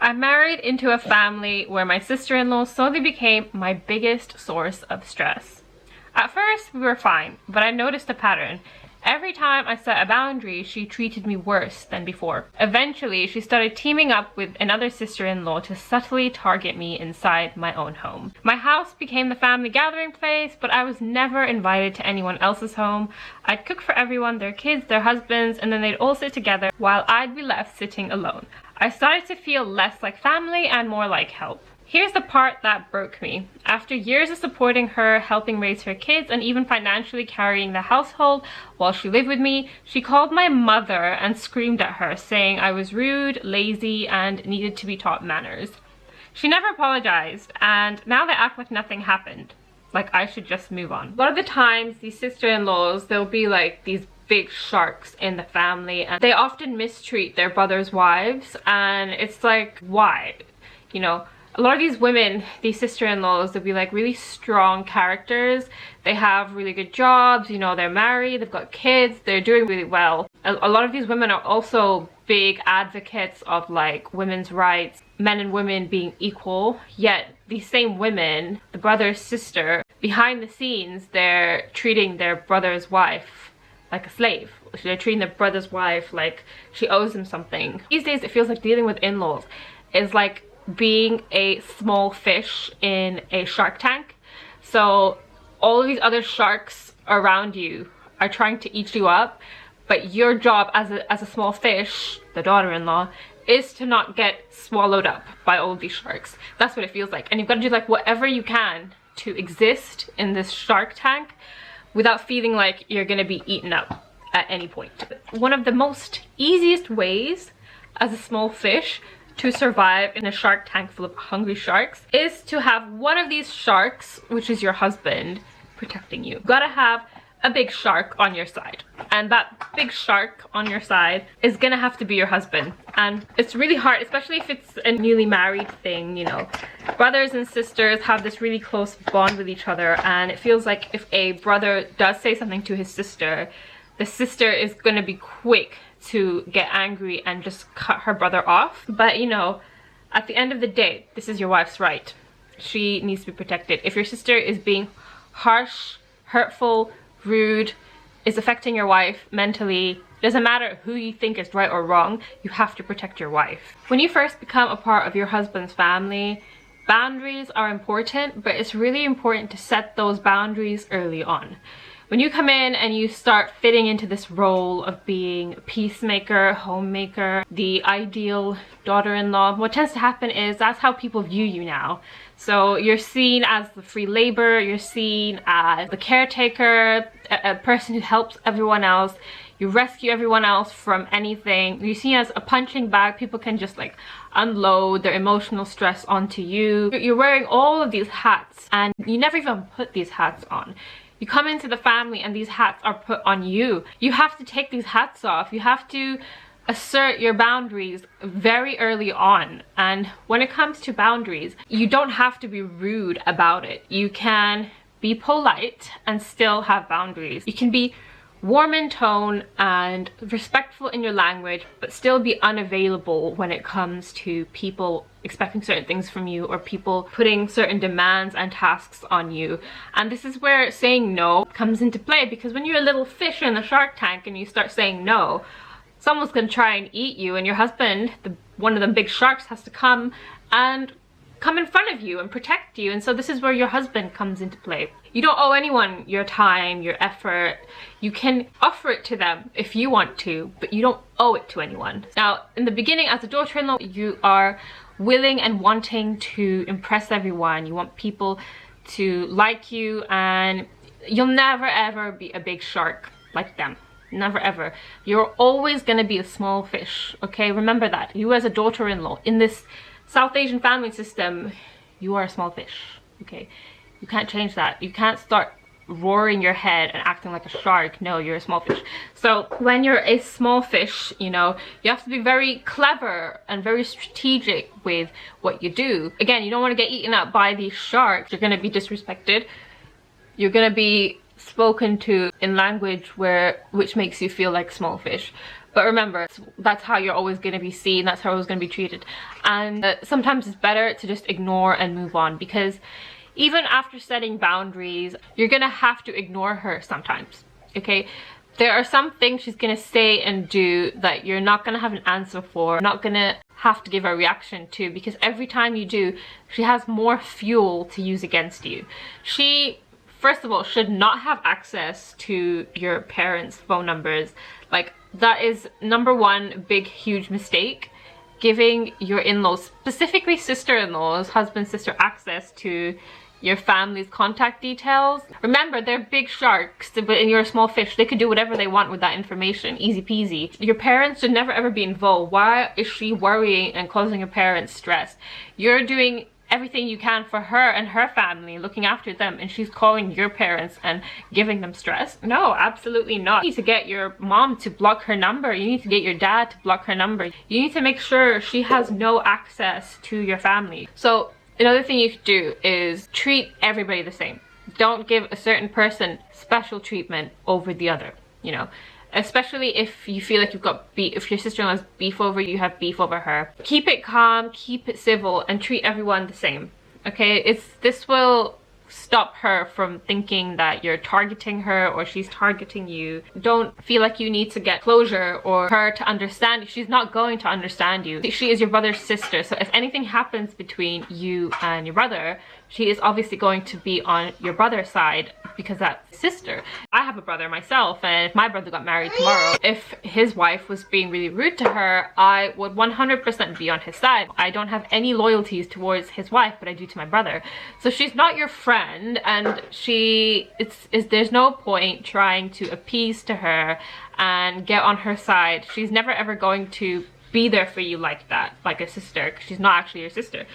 I married into a family where my sister-in-law slowly became my biggest source of stress. At first, we were fine, but I noticed a pattern. Every time I set a boundary, she treated me worse than before. Eventually, she started teaming up with another sister-in-law to subtly target me inside my own home. My house became the family gathering place, but I was never invited to anyone else's home. I'd cook for everyone, their kids, their husbands, and then they'd all sit together while I'd be left sitting alone. I started to feel less like family and more like help. Here's the part that broke me. After years of supporting her, helping raise her kids, and even financially carrying the household while she lived with me, she called my mother and screamed at her, saying I was rude, lazy, and needed to be taught manners. She never apologized, and now they act like nothing happened. Like I should just move on. A lot of the times, these sister-in-laws, they'll be like these big sharks in the family, and they often mistreat their brothers' wives, and it's like, why? You know, a lot of these women, these sister-in-laws, they'll be like really strong characters. They have really good jobs, you know, they're married, they've got kids, they're doing really well. A lot of these women are also big advocates of like women's rights, men and women being equal, yet these same women, the brother's sister, behind the scenes, they're treating their brother's wife like a slave. They're treating their brother's wife like she owes them something. These days it feels like dealing with in-laws is like being a small fish in a shark tank. So all of these other sharks around you are trying to eat you up, but your job as a small fish, the daughter-in-law, is to not get swallowed up by all of these sharks. That's what it feels like. And you've got to do like whatever you can to exist in this shark tank without feeling like you're gonna be eaten up at any point. One of the most easiest ways as a small fish to survive in a shark tank full of hungry sharks is to have one of these sharks, which is your husband, protecting you. You've gotta have a big shark on your side, and that big shark on your side is gonna have to be your husband. And it's really hard, especially if it's a newly married thing, you know. Brothers and sisters have this really close bond with each other, and it feels like if a brother does say something to his sister, the sister is gonna be quick to get angry and just cut her brother off. But you know, at the end of the day, this is your wife's right. She needs to be protected. If your sister is being harsh, hurtful, rude, is affecting your wife mentally, it doesn't matter who you think is right or wrong, you have to protect your wife. When you first become a part of your husband's family, boundaries are important, but it's really important to set those boundaries early on. When you come in and you start fitting into this role of being a peacemaker, homemaker, the ideal daughter-in-law, what tends to happen is that's how people view you now. So you're seen as the free labor, you're seen as the caretaker, a person who helps everyone else, you rescue everyone else from anything. You're seen as a punching bag. People can just like unload their emotional stress onto you. You're wearing all of these hats and you never even put these hats on. You come into the family and these hats are put on you. You have to take these hats off. You have to assert your boundaries very early on. And when it comes to boundaries, you don't have to be rude about it. You can be polite and still have boundaries. You can be warm in tone and respectful in your language, but still be unavailable when it comes to people expecting certain things from you or people putting certain demands and tasks on you. And this is where saying no comes into play, because when you're a little fish in the shark tank and you start saying no, someone's gonna try and eat you, and your husband, one of the big sharks, has to come in front of you and protect you. And so this is where your husband comes into play. You don't owe anyone your time, your effort. You can offer it to them if you want to, but you don't owe it to anyone. Now, in the beginning, as a daughter-in-law, you are willing and wanting to impress everyone. You want people to like you, and you'll never ever be a big shark like them. Never ever. You're always gonna be a small fish, okay? Remember that. You as a daughter-in-law in this South Asian family system, you are a small fish, okay? You can't change that. You can't start roaring your head and acting like a shark. No, you're a small fish. So when you're a small fish, you know, you have to be very clever and very strategic with what you do. Again, you don't want to get eaten up by these sharks. You're going to be disrespected. You're going to be spoken to in language which makes you feel like small fish. But remember, that's how you're always going to be seen, that's how you're always going to be treated. And sometimes it's better to just ignore and move on, because even after setting boundaries, you're going to have to ignore her sometimes, okay? There are some things she's going to say and do that you're not going to have an answer for, not going to have to give a reaction to, because every time you do, she has more fuel to use against you. She, first of all, should not have access to your parents' phone numbers. Like, that is number one big, huge mistake. Giving your in-laws, specifically sister-in-laws, husband, sister, access to your family's contact details. Remember, they're big sharks, but you're a small fish. They could do whatever they want with that information, easy peasy. Your parents should never ever be involved. Why is she worrying and causing your parents stress? You're doing everything you can for her and her family, looking after them, and she's calling your parents and giving them stress? No, absolutely not. You need to get your mom to block her number. You need to get your dad to block her number. You need to make sure she has no access to your family. So another thing you could do is treat everybody the same. Don't give a certain person special treatment over the other, you know. Especially if you feel like you've got beef, if your sister-in-law has beef over you, have beef over her. Keep it calm, keep it civil, and treat everyone the same, okay? This will stop her from thinking that you're targeting her or she's targeting you. Don't feel like you need to get closure or her to understand. She's not going to understand you. She is your brother's sister, so if anything happens between you and your brother, she is obviously going to be on your brother's side because that's sister. I have a brother myself, and if my brother got married tomorrow, if his wife was being really rude to her, I would 100% be on his side. I don't have any loyalties towards his wife, but I do to my brother. So she's not your friend, and there's no point trying to appease to her and get on her side. She's never ever going to be there for you like that, like a sister, because she's not actually your sister.